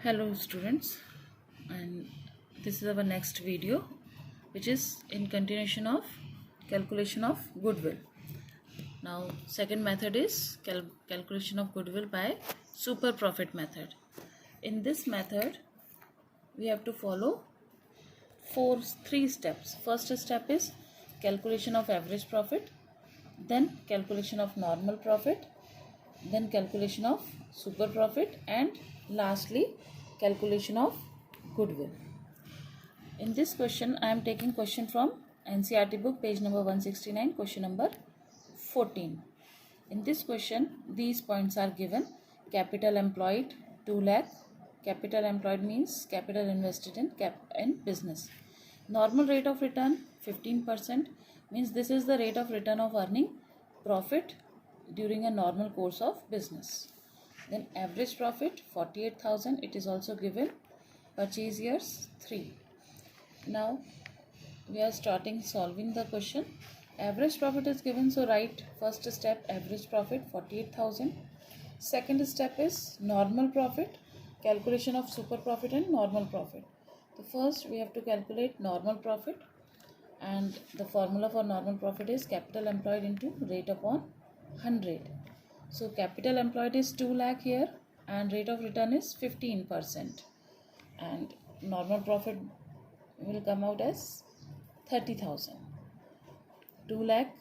Hello students, and this is our next video which is in continuation of calculation of goodwill. Now second method is calculation of goodwill by super profit method. In this method we have to follow three steps. First step is calculation of average profit, then calculation of normal profit, then calculation of super profit, and lastly calculation of goodwill. In this question I am taking question from NCERT book, page number 169, question number 14. In this question these points are given. Capital employed 2 lakh. Capital employed means capital invested in business. Normal rate of return 15%, means this is the rate of return of earning profit during a normal course of business. Then average profit 48,000, it is also given. Purchase years 3. Now we are starting solving the question. Average profit is given, so write first step average profit 48,000. Second step is normal profit, calculation of super profit and normal profit. So first we have to calculate normal profit, and the formula for normal profit is capital employed into rate upon 100. So capital employed is 2 lakh here and rate of return is 15%, and normal profit will come out as 30,000. 2 lakh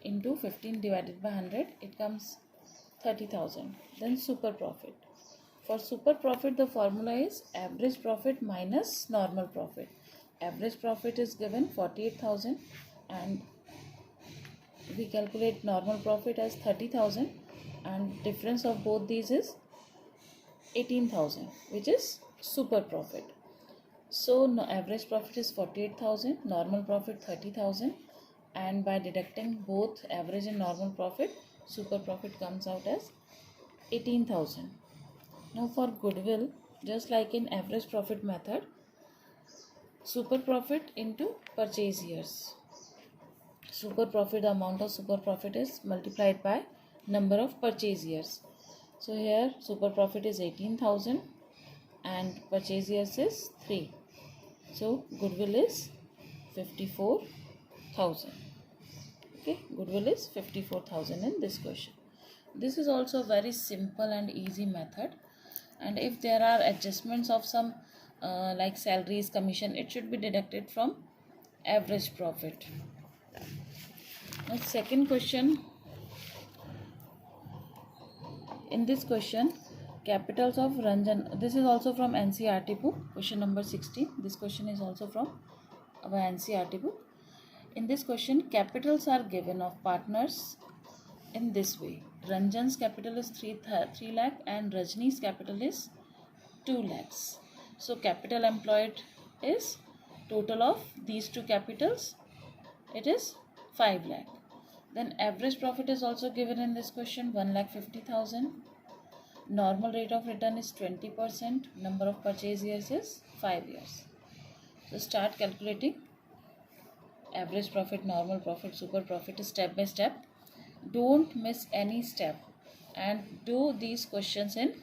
into 15 divided by 100, it comes 30,000. Then super profit. For super profit the formula is average profit minus normal profit. Average profit is given 48,000 and we calculate normal profit as 30,000, and difference of both these is 18,000, which is super profit. So average profit is 48,000, normal profit 30,000, and by deducting both average and normal profit, super profit comes out as 18,000. Now for goodwill, just like in average profit method, super profit into purchase years. Super profit, the amount of super profit is multiplied by number of purchase years. So here super profit is 18,000 and purchase years is 3. So goodwill is 54,000. Okay, goodwill is 54,000 in this question. This is also a very simple and easy method, and if there are adjustments of some like salaries, commission, it should be deducted from average profit. Now second question. In this question, capitals of Ranjan, this is also from NCERT book, question number 16. This question is also from our NCERT book. In this question, capitals are given of partners in this way. Ranjan's capital is 3 lakh and Rajni's capital is 2 lakhs. So capital employed is total of these two capitals, it is 5 lakh. Then average profit is also given in this question, 1,50,000. Normal rate of return is 20%. Number of purchase years is 5 years. So start calculating average profit, normal profit, super profit step by step. Don't miss any step and do these questions in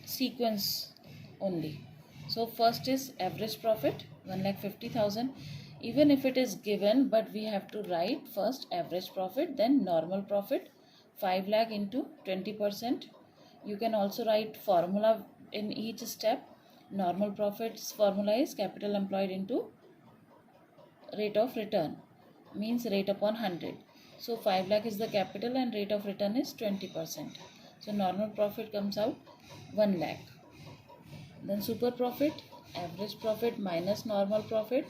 sequence only. So first is average profit 1,50,000. Even if it is given, but we have to write first average profit, then normal profit 5 lakh into 20%. You can also write formula in each step. Normal profit's formula is capital employed into rate of return, means rate upon 100. So 5 lakh is the capital and rate of return is 20%. So normal profit comes out 1 lakh. Then super profit, average profit minus normal profit.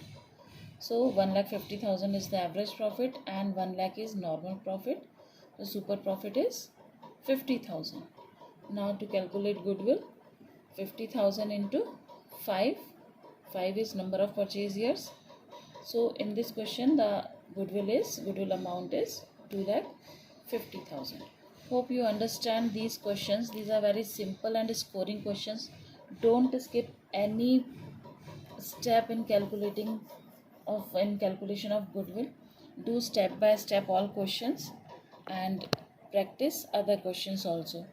So 1,50,000 is the average profit and 1 lakh is normal profit. The super profit is 50,000. Now to calculate goodwill, 50,000 into 5. 5 is number of purchase years. So in this question the goodwill amount is 2,50,000. Hope you understand these questions. These are very simple and scoring questions. Don't skip any step in calculation of goodwill. Do step by step all questions and practice other questions also.